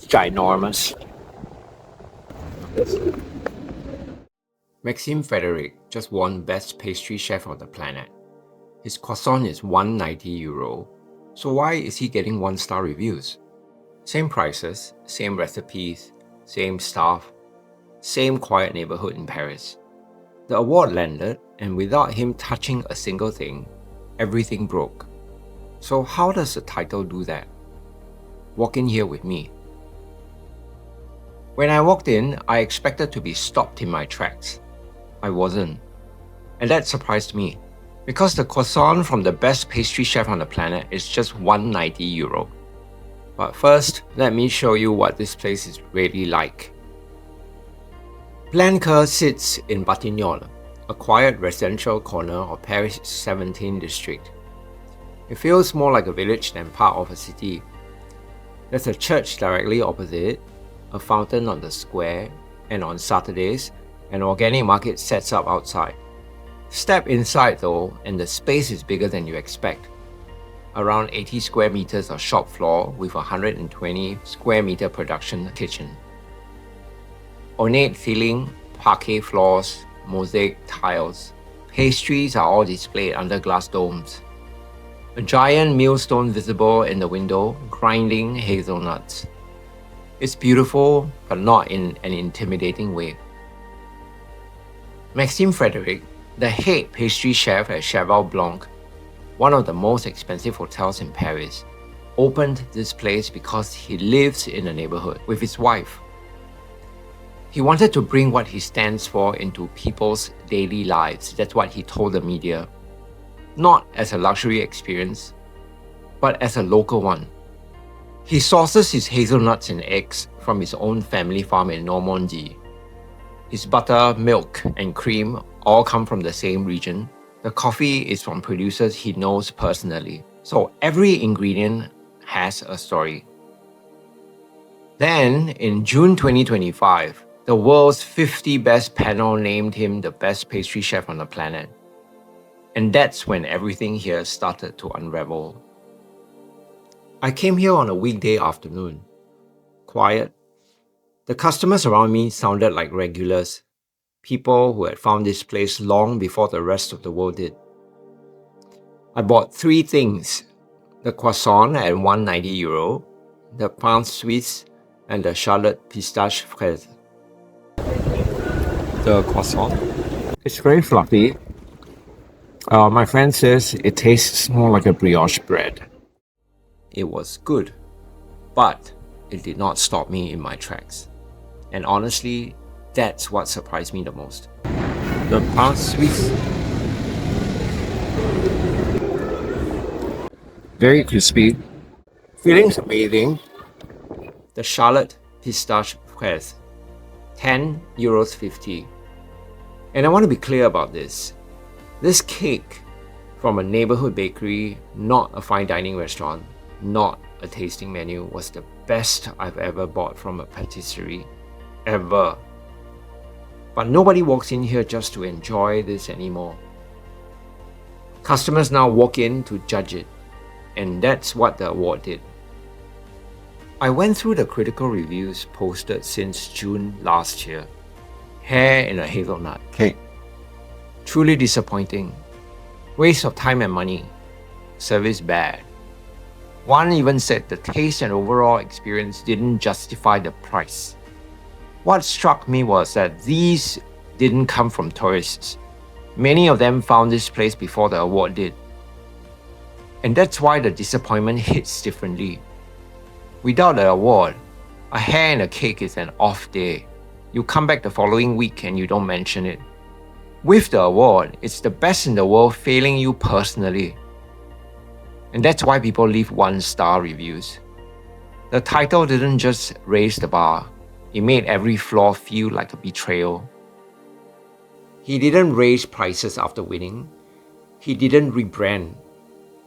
ginormous. Maxime Frederic just won Best Pastry Chef on the Planet. His croissant is €190, so why is he getting 1-star reviews? Same prices, same recipes, same staff, same quiet neighborhood in Paris. The award landed, and without him touching a single thing, everything broke. So how does the title do that? Walk in here with me. When I walked in, I expected to be stopped in my tracks. I wasn't. And that surprised me, because the croissant from the best pastry chef on the planet is just €190. But first, let me show you what this place is really like. Pleincœur sits in Batignolles, a quiet residential corner of Paris' 17th district. It feels more like a village than part of a city. There's a church directly opposite, a fountain on the square, and on Saturdays, an organic market sets up outside. Step inside though, and the space is bigger than you expect. Around 80 square meters of shop floor with a 120 square meter production kitchen. Ornate ceiling, parquet floors, mosaic tiles. Pastries are all displayed under glass domes. A giant millstone visible in the window, grinding hazelnuts. It's beautiful, but not in an intimidating way. Maxime Frederic, the head pastry chef at Cheval Blanc, one of the most expensive hotels in Paris, opened this place because he lives in the neighborhood with his wife. He wanted to bring what he stands for into people's daily lives. That's what he told the media. Not as a luxury experience, but as a local one. He sources his hazelnuts and eggs from his own family farm in Normandy. His butter, milk, and cream all come from the same region. The coffee is from producers he knows personally. So every ingredient has a story. Then, in June 2025, the world's 50 best panel named him the best pastry chef on the planet. And that's when everything here started to unravel. I came here on a weekday afternoon. Quiet. The customers around me sounded like regulars, people who had found this place long before the rest of the world did. I bought 3 things: the croissant at €190, the pain suisse, and the Charlotte pistache fraise. The croissant, it's very fluffy. My friend says it tastes more like a brioche bread. It was good, but it did not stop me in my tracks. And honestly, that's what surprised me the most. The pain suisse. Very crispy. Filling's amazing. The Charlotte pistache fraise. €10.50. And I want to be clear about this. This cake from a neighborhood bakery, not a fine dining restaurant, not a tasting menu, was the best I've ever bought from a patisserie. Ever. But nobody walks in here just to enjoy this anymore. Customers now walk in to judge it, and that's what the award did. I went through the critical reviews posted since June last year. Hair in a hazelnut cake. Truly disappointing. Waste of time and money. Service bad. One even said the taste and overall experience didn't justify the price. What struck me was that these didn't come from tourists. Many of them found this place before the award did. And that's why the disappointment hits differently. Without the award, a hair in a cake is an off day. You come back the following week and you don't mention it. With the award, it's the best in the world failing you personally. And that's why people leave 1-star reviews. The title didn't just raise the bar, it made every flaw feel like a betrayal. He didn't raise prices after winning. He didn't rebrand.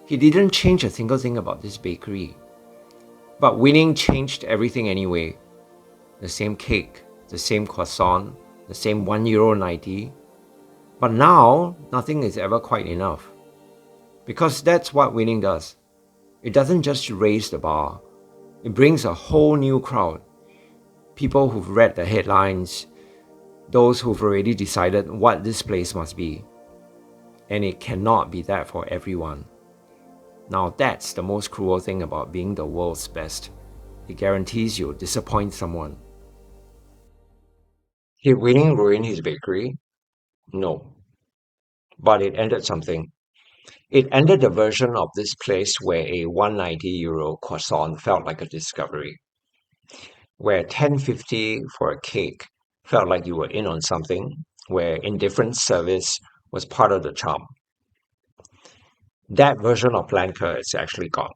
He didn't change a single thing about this bakery. But winning changed everything anyway. The same cake, the same croissant, the same €1.90. But now, nothing is ever quite enough. Because that's what winning does. It doesn't just raise the bar. It brings a whole new crowd. People who've read the headlines, those who've already decided what this place must be. And it cannot be that for everyone. Now that's the most cruel thing about being the world's best. It guarantees you'll disappoint someone. Did winning ruin his bakery? No. But it ended something. It ended the version of this place where a €190 croissant felt like a discovery, where €10.50 for a cake felt like you were in on something, where indifferent service was part of the charm. That version of Pleincœur is actually gone.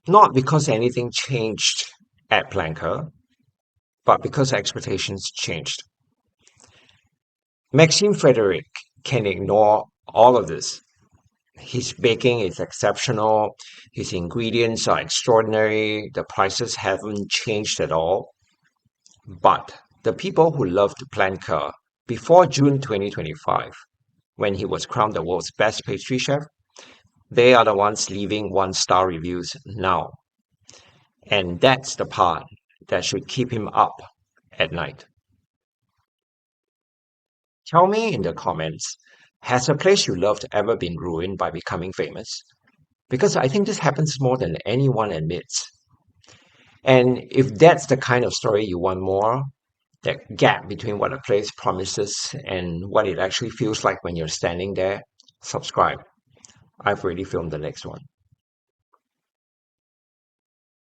Not because anything changed at Pleincœur, but because expectations changed. Maxime Frederic can ignore all of this. His baking is exceptional, his ingredients are extraordinary, the prices haven't changed at all. But the people who loved Pleincœur before June 2025, when he was crowned the world's best pastry chef, they are the ones leaving one-star reviews now. And that's the part that should keep him up at night. Tell me in the comments, has a place you loved ever been ruined by becoming famous? Because I think this happens more than anyone admits. And if that's the kind of story you want more, that gap between what a place promises and what it actually feels like when you're standing there, subscribe. I've already filmed the next one.